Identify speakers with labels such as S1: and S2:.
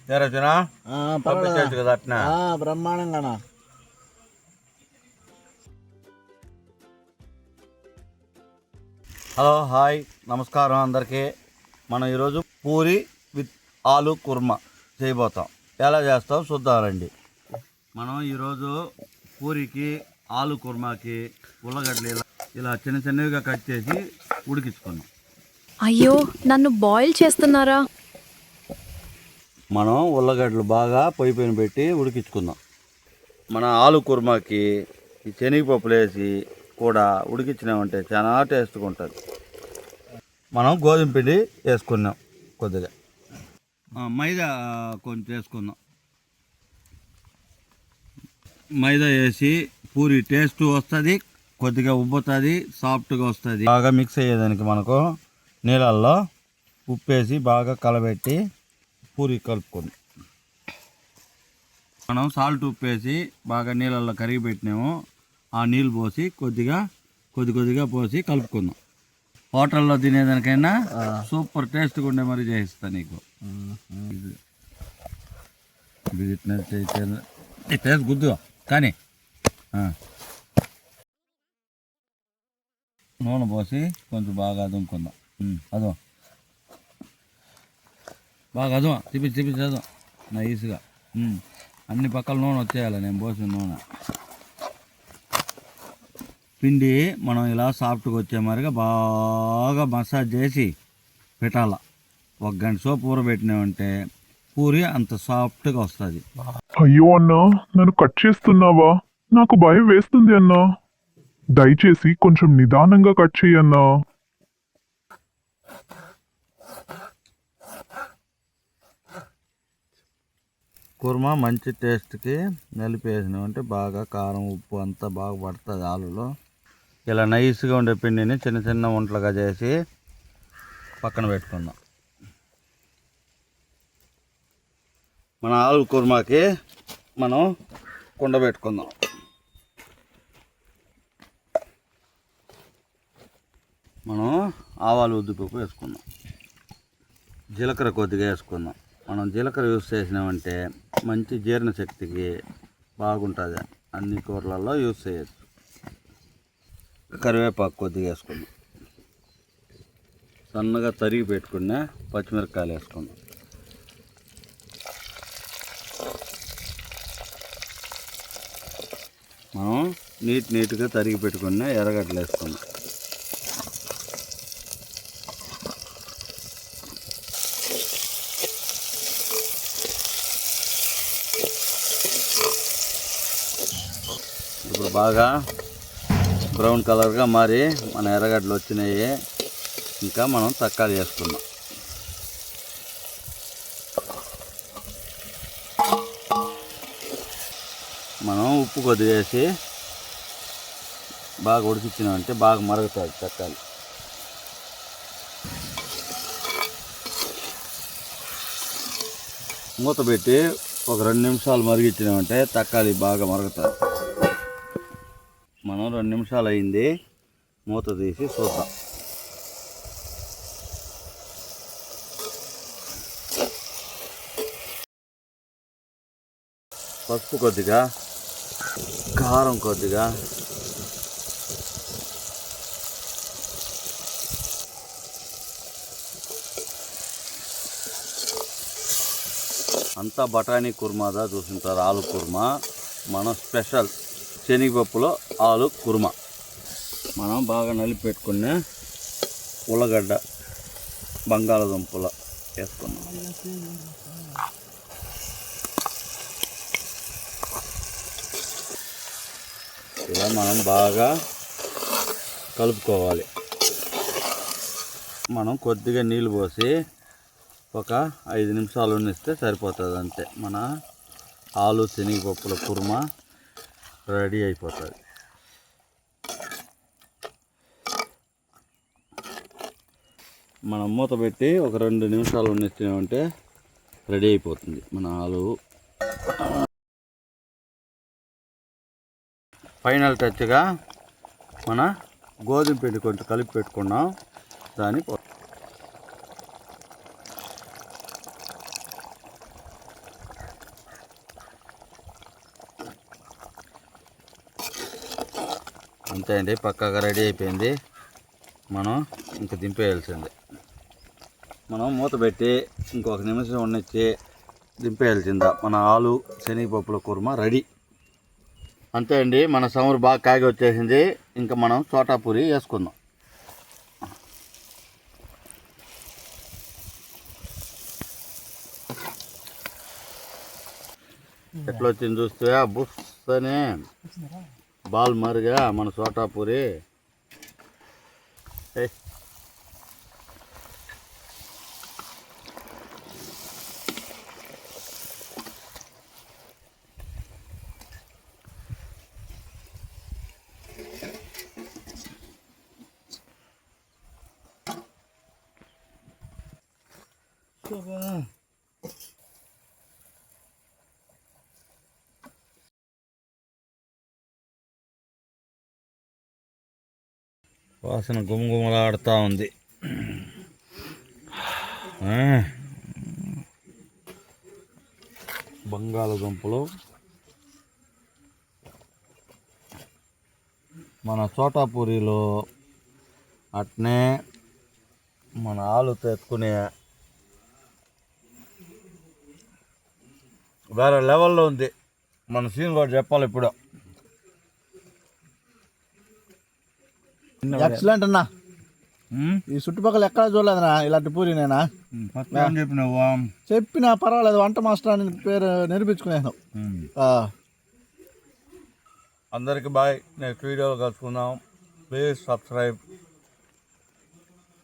S1: కదా అట్నా
S2: బ్రహ్మాండంగా.
S1: హలో హాయ్ నమస్కారం అందరికీ. మనం ఈరోజు పూరి విత్ ఆలు కుర్మా చేయబోతాం. ఎలా చేస్తాం చూద్దామండి. మనం ఈరోజు పూరికి ఆలు కుర్మాకి ఉల్లగడ్డలు ఇలా చిన్న చిన్నవిగా కట్ చేసి ఉడికించుకున్నాం.
S3: అయ్యో నన్ను బాయిల్ చేస్తున్నారా?
S1: మనం ఉల్లగడ్డలు బాగా పొయ్యి పైన పెట్టి ఉడికించుకుందాం. మన ఆలు కుర్మాకి ఈ శనగపప్పులు వేసి కూడా ఉడికించినామంటే చాలా టేస్ట్గా ఉంటుంది. మనం గోధుమ పిండి వేసుకున్నాం, కొద్దిగా మైదా కొంచెం వేసుకుందాం. మైదా వేసి పూరి టేస్ట్ వస్తుంది, కొద్దిగా ఉబ్బుతుంది, సాఫ్ట్గా వస్తుంది. బాగా మిక్స్ అయ్యేదానికి మనకు నీళ్ళల్లో ఉప్పు వేసి బాగా కలబెట్టి పూరి కలుపుకుందాం. మనం సాల్ట్ ఉప్పు వేసి బాగా నీళ్ళల్లో కరిగి పెట్టినాము. ఆ నీళ్ళు పోసి కొద్దిగా పోసి కలుపుకుందాం. హోటల్లో తినేదానికైనా సూపర్ టేస్ట్గా ఉండే మరి చేయిస్తా నీకు. టేస్ట్ గుద్దు కానీ నూనె పోసి కొంచెం బాగా అదుముకుందాం. అదో బాగా చూపించి అదో నైస్గా అన్ని పక్కల నూనె వచ్చేయాలి. నేను పోసిన నూనె పిండి మనం ఇలా సాఫ్ట్గా వచ్చే మరిగా బాగా మసాజ్ చేసి పెట్టాల. 1 గంట సేపు ఊరబెట్టినామంటే పూరి అంత సాఫ్ట్గా వస్తుంది.
S4: అయ్యో అన్నా, నన్ను కట్ చేస్తున్నావా? నాకు భయం వేస్తుంది అన్నా. దయచేసి కొంచెం నిదానంగా కట్ చేయన్నా.
S1: కుర్మా మంచి టేస్ట్కి నలిపేసినామంటే బాగా కారం ఉప్పు అంతా బాగా పడుతుంది ఆలులో. ఇలా నైస్గా ఉండే పిండిని చిన్న చిన్న వంటలుగా చేసి పక్కన పెట్టుకుందాం. మన ఆలు కుర్మాకి మనం కుండ పెట్టుకుందాం. మనం ఆవాలు ఉద్దిపప్పు వేసుకుందాం. జీలకర్ర కొద్దిగా వేసుకుందాం. మనం జీలకర్ర యూస్ చేసినామంటే మంచి జీర్ణశక్తికి బాగుంటుంది. అన్ని కూరలలో యూస్ చేయొచ్చు. కరివేపాకు కొద్దిగా వేసుకుందాం. సన్నగా తరిగి పెట్టుకున్న పచ్చిమిరపకాయలు వేసుకుందాం. మనం నీట్గా తరిగి పెట్టుకున్న ఎర్రగడ్డలు వేసుకుందాం. ఇప్పుడు బాగా బ్రౌన్ కలర్గా మారి మన ఎర్రగడ్డలు వచ్చినాయి. ఇంకా మనం తక్కాలి వేసుకుందాం. మనం ఉప్పు కొద్దిగా వేసి బాగా ఉడికించినామంటే బాగా మరుగుతుంది తక్కాలి. మూత పెట్టి ఒక 2 నిమిషాలు మరిగించినామంటే తక్కాలి బాగా మరుగుతుంది. మనం 2 నిమిషాలు అయింది, మూత తీసి చూద్దాం. పసుపు కొద్దిగా, కారం కొద్దిగా, అంతా బఠానీ కుర్మాదా చూసుంటారు. ఆలు కుర్మా మన స్పెషల్ శనగపప్పులో ఆలు కుర్మా. మనం బాగా నలిపి పెట్టుకున్న ఉల్లగడ్డ బంగాళదుంపలు వేసుకున్నాం. ఇలా మనం బాగా కలుపుకోవాలి. మనం కొద్దిగా నీళ్ళు పోసి ఒక 5 నిమిషాలు ఉండిస్తే సరిపోతుంది. అంతే, మన ఆలు శనగపప్పుల కుర్మా రెడీ అయిపోతుంది. మనం మూత పెట్టి ఒక 2 నిమిషాలు ఉండిస్తామంటే రెడీ అయిపోతుంది మన ఆలు. ఫైనల్ టచ్గా మన గోధుమ పిండి కొంచెం కలిపి పెట్టుకున్నాం. దాన్ని అంతే అండి, పక్కాగా రెడీ అయిపోయింది. మనం ఇంక దింపేయాల్సిందే. మనం మూత పెట్టి ఇంకొక నిమిషం ఉన్నిచ్చి దింపేయాల్సిందా. మన ఆలు శనగపప్పుల కుర్మా రెడీ. అంతే అండి, మన సమరు బాగా కాగి వచ్చేసింది. ఇంకా మనం చోటాపూరి వేసుకుందాం. ఎట్లా వచ్చింది చూస్తే బుస్సనే బాల్ మరిగా మన చోటాపూరి. వాసన గుమగుమలాడుతూ ఉంది. బంగాళదుంపలు మన చోటాపూరిలో అట్నే మన ఆలుతో ఎత్తుకునే వేరే లెవెల్లో ఉంది. మన సీన్ కూడా చెప్పాలి ఇప్పుడు.
S2: ఎక్సలెంట్ అన్నా. ఈ చుట్టుపక్కల ఎక్కడ చూడలేదన్నా ఇలాంటి పూరి. నేనా
S1: చెప్పినావా?
S2: చెప్పినా పర్వాలేదు, వంట మాస్టర్ అని పేరు నిరూపించుకునేసాను.
S1: అందరికి బాయ్. నెక్స్ట్ వీడియోలో కలుసుకుందాం. Please subscribe.